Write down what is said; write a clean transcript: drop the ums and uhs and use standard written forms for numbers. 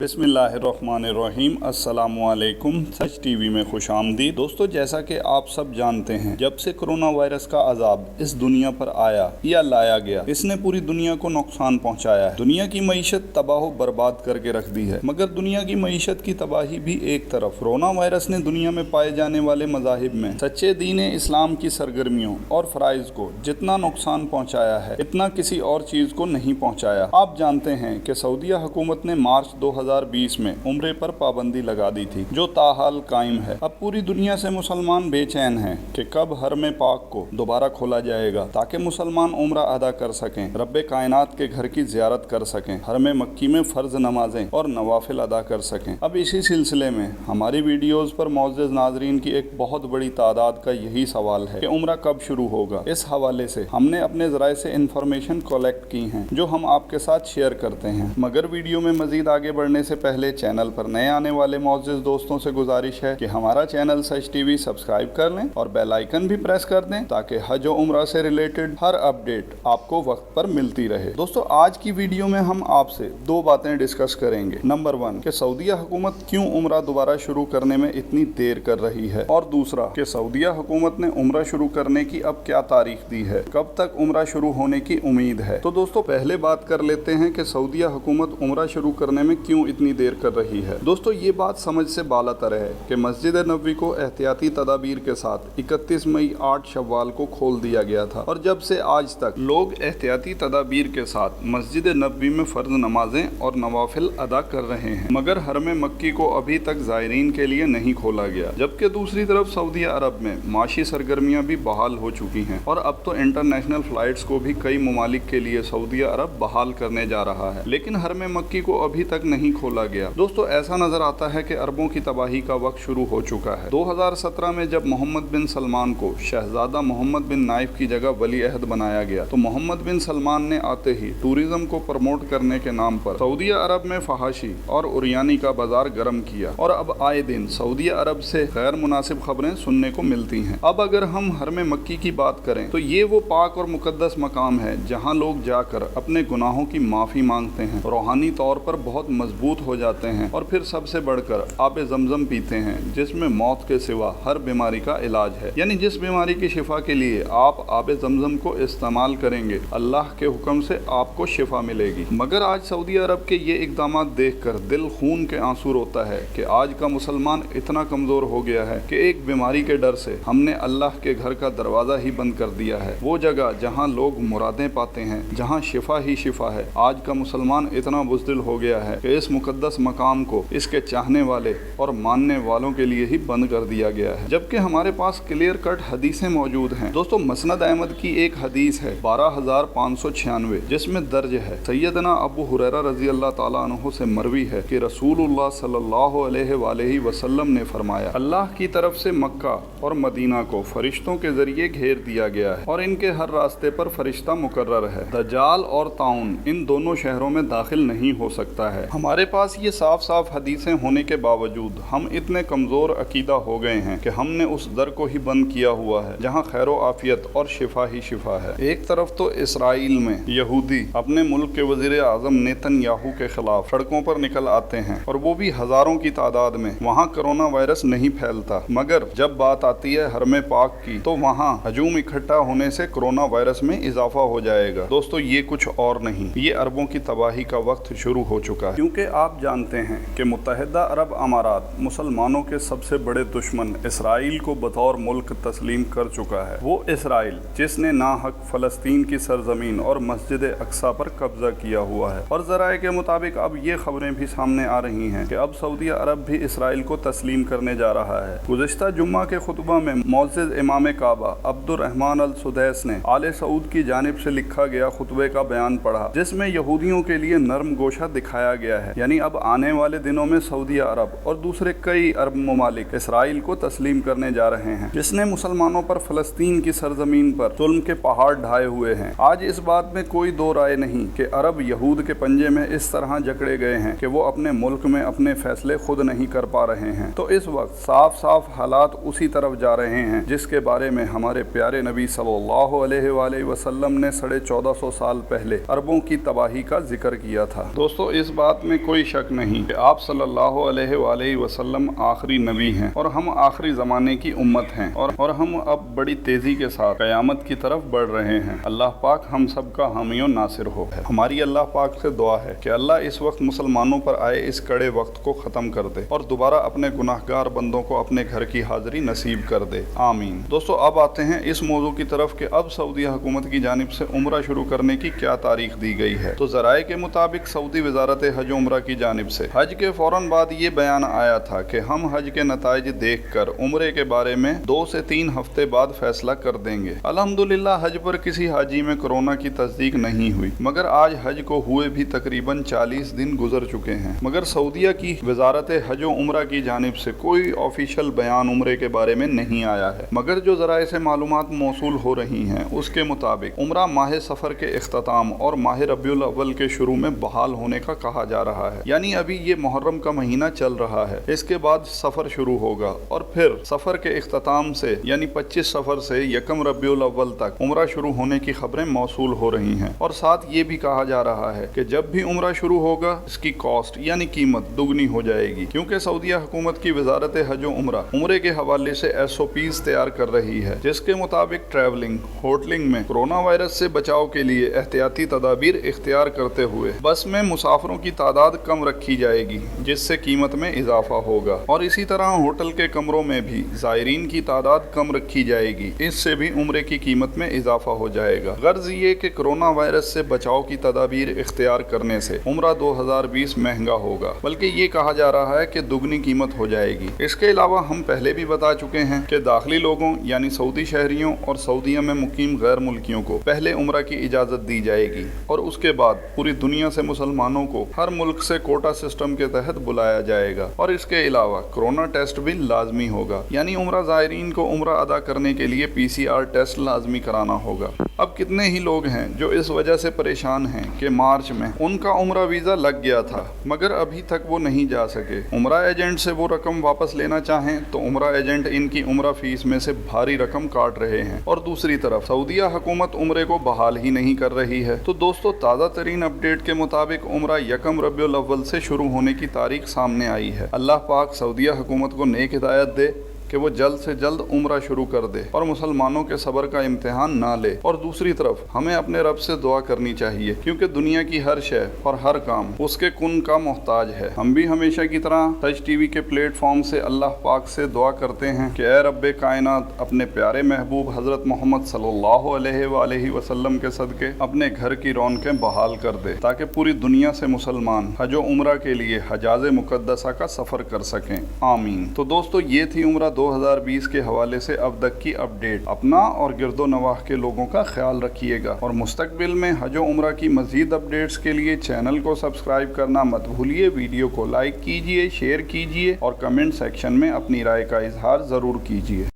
बिस्मिल्लाहिर्रहमानिर्रहीम। अस्सलामुअलैकुम। सच टीवी में खुश आमदीद। दोस्तों, जैसा कि आप सब जानते हैं, जब से कोरोना वायरस का अजाब इस दुनिया पर आया या लाया गया, इसने पूरी दुनिया को नुकसान पहुंचाया है। दुनिया की मईशत तबाह बर्बाद करके रख दी है। मगर दुनिया की मईशत की तबाही भी एक तरफ, कोरोना वायरस ने दुनिया में पाए जाने वाले मज़ाहिब में सच्चे दीन इस्लाम की सरगर्मियों और फ़राइज़ को जितना नुकसान पहुँचाया है, इतना किसी और चीज़ को नहीं पहुँचाया। आप जानते हैं कि सऊदीया हुकूमत ने मार्च 2020 में उम्रे पर पाबंदी लगा दी थी, जो ताहाल कायम है। अब पूरी दुनिया से मुसलमान बेचैन हैं कि कब हरम पाक को दोबारा खोला जाएगा, ताकि मुसलमान उम्रा अदा कर सकें, रब्बे कायनात के घर की ज़ियारत कर सकें, हरम मक्की में फ़र्ज नमाजें और नवाफिल अदा कर सकें। अब इसी सिलसिले में हमारी वीडियोज़ पर मौजूद नाजरीन की एक बहुत बड़ी तादाद का यही सवाल है कि उम्रा कब शुरू होगा। इस हवाले से हमने अपने ज़राए से इंफॉर्मेशन कलेक्ट की हैं, जो हम आपके साथ शेयर करते हैं। मगर वीडियो में मज़ीद आगे बढ़ने से पहले चैनल पर नए आने वाले मौजूद दोस्तों से गुजारिश है कि हमारा चैनल सच टीवी सब्सक्राइब कर लें और बेल आइकन भी प्रेस कर दें, ताकि हज और उम्रा से रिलेटेड हर अपडेट आपको वक्त पर मिलती रहे। दोस्तों, आज की वीडियो में हम आपसे दो बातें डिस्कस करेंगे। नंबर 1 कि सऊदीया हुकूमत क्यों उम्रा दोबारा शुरू करने में इतनी देर कर रही है, और दूसरा कि सऊदीया हुकूमत ने उम्रा शुरू करने की अब क्या तारीख दी है, कब तक उम्रा शुरू होने की उम्मीद है। तो दोस्तों, पहले बात कर लेते हैं कि सऊदीया हुकूमत उम्रा शुरू करने में क्यों इतनी देर कर रही है। दोस्तों, ये बात समझ से बालातर है कि मस्जिद नबवी को एहतियाती तदाबीर के साथ 31 मई 8 शव्वाल को खोल दिया गया था, और जब से आज तक लोग एहतियाती तदाबीर के साथ मस्जिद नबवी में फ़र्ज नमाजें और नवाफिल अदा कर रहे हैं। मगर हरम मक्की को अभी तक ज़ायरीन के लिए नहीं खोला गया। जबकि दूसरी तरफ सऊदी अरब में माशी सरगर्मियाँ भी बहाल हो चुकी हैं, और अब तो इंटरनेशनल फ़्लाइट्स को भी कई ममालिक के लिए सऊदी अरब बहाल करने जा रहा है। लेकिन हरम मक्की को अभी तक नहीं खोला गया। दोस्तों, ऐसा नजर आता है कि अरबों की तबाही का वक्त शुरू हो चुका है। 2017 में जब मोहम्मद बिन सलमान को शहजादा मोहम्मद बिन नाइफ की जगह वली अहद बनाया गया, तो मोहम्मद बिन सलमान ने आते ही टूरिज्म को प्रमोट करने के नाम पर सऊदी अरब में फहाशी और उरियानी का बाजार गर्म किया, और अब आए दिन सऊदी अरब से गैर मुनासिब खबरें सुनने को मिलती हैं। अब अगर हम हरम मक्की की बात करें, तो ये वो पाक और मुकद्दस मकाम है जहाँ लोग जाकर अपने गुनाहों की माफ़ी मांगते हैं, रूहानी तौर पर बहुत मजबूत हो जाते हैं, और फिर सबसे बढ़कर आब ज़मज़म पीते हैं, जिसमें मौत के सिवा हर बीमारी का इलाज है। यानी जिस बीमारी की शिफा के लिए आप आब ज़मज़म को इस्तेमाल करेंगे, अल्लाह के हुक्म से आपको शिफा मिलेगी। मगर आज सऊदी अरब के ये इक़दामात देखकर दिल खून के आंसू रोता है कि आज का मुसलमान इतना कमज़ोर हो गया है कि एक बीमारी के डर से हमने अल्लाह के घर का दरवाज़ा ही बंद कर दिया है। वो जगह जहाँ लोग मुरादें पाते हैं, जहाँ शिफा ही शिफा है, आज का मुसलमान इतना बुज़दिल हो गया है कि इस मुकद्दस मकाम को इसके चाहने वाले और मानने वालों के लिए ही बंद कर दिया गया है। जबकि हमारे पास क्लियर कट हदीसें मौजूद हैं। दोस्तों, मसनद अहमद की एक हदीस है 12596, जिसमें दर्ज है सैयदना अबू हुरैरा रजी अल्लाह ताला अन्हु से मरवी है कि रसूलुल्लाह सल्लल्लाहु अलैहि वसल्लम ने फरमाया, अल्लाह की तरफ से मक्का और मदीना को फरिश्तों के जरिए घेर दिया गया है, और इनके हर रास्ते पर फरिश्ता मुकर्रर है। दज्जाल और ताउन इन दोनों शहरों में दाखिल नहीं हो सकता है। हमारे पास ये साफ साफ हदीसें होने के बावजूद हम इतने कमज़ोर अकीदा हो गए हैं कि हमने उस दर को ही बंद किया हुआ है जहाँ खैर आफियत और शिफा ही शिफा है। एक तरफ तो इसराइल में यहूदी अपने मुल्क के वज़ीर आज़म नेतन्याहू के खिलाफ सड़कों पर निकल आते हैं, और वो भी हज़ारों की तादाद में। वहाँ कोरोना वायरस नहीं फैलता, मगर जब बात आती है हरम पाक की, तो वहाँ हजूम इकट्ठा होने से कोरोना वायरस में इजाफा हो जाएगा। दोस्तों, ये कुछ और नहीं, ये अरबों की तबाही का वक्त शुरू हो चुका है। क्योंकि आप जानते हैं कि मुत्तहिदा अरब अमारात मुसलमानों के सबसे बड़े दुश्मन इसराइल को बतौर मुल्क तस्लीम कर चुका है। वो इसराइल जिसने नाहक फ़लस्तीन की सरजमीन और मस्जिद अक्सा पर कब्जा किया हुआ है, और ज़राए के मुताबिक अब ये खबरें भी सामने आ रही हैं कि अब सऊदी अरब भी इसराइल को तस्लीम करने जा रहा है। गुज़िश्ता जुम्मा के खुतबा में मौजूद इमाम काबा अब्दुर्रहमान अल सुदैस ने आले सऊद की जानिब से लिखा गया खुतबे का बयान पढ़ा, जिसमें यहूदियों के लिए नरम गोशा दिखाया गया है। यानी अब आने वाले दिनों में सऊदी अरब और दूसरे कई अरब ममालिक इसराइल को तस्लीम करने जा रहे हैं, जिसने मुसलमानों पर फ़लस्तीन की सरजमीन पर जुल्म के पहाड़ ढाए हुए हैं। आज इस बात में कोई दो राय नहीं कि अरब यहूद के पंजे में इस तरह जकड़े गए हैं कि वो अपने मुल्क में अपने फैसले खुद नहीं कर पा रहे हैं। तो इस वक्त साफ साफ हालात उसी तरफ जा रहे हैं जिसके बारे में हमारे प्यारे नबी सल्लल्लाहु अलैहि वसल्लम ने 1450 साल पहले अरबों की तबाही का जिक्र किया था। दोस्तों, इस बात में कोई शक नहीं कि आप सल्लल्लाहु अलैहि वसल्लम आखिरी नबी हैं और हम आखिरी ज़माने की उम्मत हैं और हम अब बड़ी तेज़ी के साथ क़यामत की तरफ बढ़ रहे हैं। अल्लाह पाक हम सब का हामी और नासिर हो। हमारी अल्लाह पाक से दुआ है कि अल्लाह इस वक्त मुसलमानों पर आए इस कड़े वक्त को ख़त्म कर दे और दोबारा अपने गुनाहगार बंदों को अपने घर की हाज़िरी नसीब कर दे, आमीन। दोस्तों, अब आते हैं इस मौजू की तरफ कि अब सऊदी हुकूमत की जानिब से उम्रा शुरू करने की क्या तारीख दी गई है। तो ज़राए के मुताबिक सऊदी वजारत हज उम्रा की जानिब से हज के फ़ौरन बाद ये बयान आया था कि हम हज के नताइज देख कर उम्रे के बारे में 2 से 3 हफ्ते बाद फैसला कर देंगे। अल्हम्दुलिल्लाह हज पर किसी हाजी में कोरोना की तस्दीक नहीं हुई, मगर आज हज को हुए भी तकरीबन 40 दिन गुजर चुके हैं। मगर सऊदीया की वजारत हज उम्रा की जानिब से कोई ऑफिशियल बयान उम्रे के बारे में नहीं आया है, मगर जो ज़राए से मालूमात मौसूल हो रही हैं उसके मुताबिक उम्रा माह सफ़र के इख्तिताम और माह रबीउल अव्वल के शुरू में बहाल होने का कहा जा रहा है। यानी अभी ये मुहर्रम का महीना चल रहा है, इसके बाद सफ़र शुरू होगा और फिर सफ़र के इख्तिताम से यानी 25 सफ़र से 1 रबीउल अव्वल तक उम्रा शुरू होने की खबरें मौसूल हो रही हैं। और साथ ये भी कहा जा रहा है कि जब भी उम्रा शुरू होगा इसकी कॉस्ट यानी कीमत दुगनी हो जाएगी, क्योंकि सऊदीया हुकूमत की वजारत हज उम्रा उम्रे के हवाले से SOPs तैयार कर रही है, जिसके मुताबिक ट्रैवलिंग होटलिंग में कोरोना वायरस से बचाव के लिए एहतियाती तदाबीर इख्तियार करते हुए बस में मुसाफिरों की तादाद कम रखी जाएगी, जिससे कीमत में इजाफा होगा। और इसी तरह होटल के कमरों में भी ज़ायरीन की तादाद कम रखी जाएगी, इससे भी उम्रे की कीमत में इजाफा हो जाएगा। गर्ज ये कि कोरोना वायरस से बचाव की तदाबीर इख्तियार करने से उम्रा 2020 महंगा होगा, बल्कि ये कहा जा रहा है कि दुगनी कीमत हो जाएगी। इसके अलावा हम पहले भी बता चुके हैं कि दाखिली लोगों यानी सऊदी शहरियों और सऊदीया में मुकीम गैर मुल्कियों को पहले उम्रा की इजाज़त दी जाएगी और उसके बाद पूरी दुनिया से मुसलमानों को हर मुल्क से कोटा सिस्टम के तहत बुलाया जाएगा। और इसके अलावा कोरोना टेस्ट भी लाजमी होगा, यानी उम्रा ज़ायरीन को उम्रा अदा करने के लिए PCR टेस्ट लाजमी कराना होगा। अब कितने ही लोग हैं जो इस वजह से परेशान हैं कि मार्च में उनका उम्रा वीज़ा लग गया था मगर अभी तक वो नहीं जा सके। उम्रा एजेंट से वो रकम वापस लेना चाहें तो उम्रा एजेंट इनकी उम्रा फीस में से भारी रकम काट रहे हैं और दूसरी तरफ सऊदीया हुकूमत उम्रे को बहाल ही नहीं कर रही है। तो दोस्तों, ताज़ा तरीन अपडेट के मुताबिक उम्रा 1 रबीउल अव्वल से शुरू होने की तारीख सामने आई है। अल्लाह पाक सऊदीया हुकूमत को नेक हिदायत दे कि वो जल्द से जल्द उम्रा शुरू कर दे और मुसलमानों के सब्र का इम्तिहान ना ले। और दूसरी तरफ हमें अपने रब से दुआ करनी चाहिए, क्योंकि दुनिया की हर शय और हर काम उसके कुन का मोहताज है। हम भी हमेशा की तरह सच TV के प्लेटफॉर्म से अल्लाह पाक से दुआ करते हैं कि ऐ रब्बे कायनात अपने प्यारे महबूब हज़रत मोहम्मद सल्लल्लाहु अलैहि वसल्लम के सदके अपने घर की रौनकें बहाल कर दे, ताकि पूरी दुनिया से मुसलमान हज उम्रा के लिए हजाज मुक़द्दसा का सफ़र कर सकें, आमीन। तो दोस्तों, ये थी उम्रा 2020 के हवाले से अब तक की अपडेट। अपना और गिरदो नवाह के लोगों का ख्याल रखिएगा और मुस्तकबिल में हज उम्रा की मज़ीद अपडेट्स के लिए चैनल को सब्सक्राइब करना मत भूलिए। वीडियो को लाइक कीजिए, शेयर कीजिए और कमेंट सेक्शन में अपनी राय का इजहार ज़रूर कीजिए।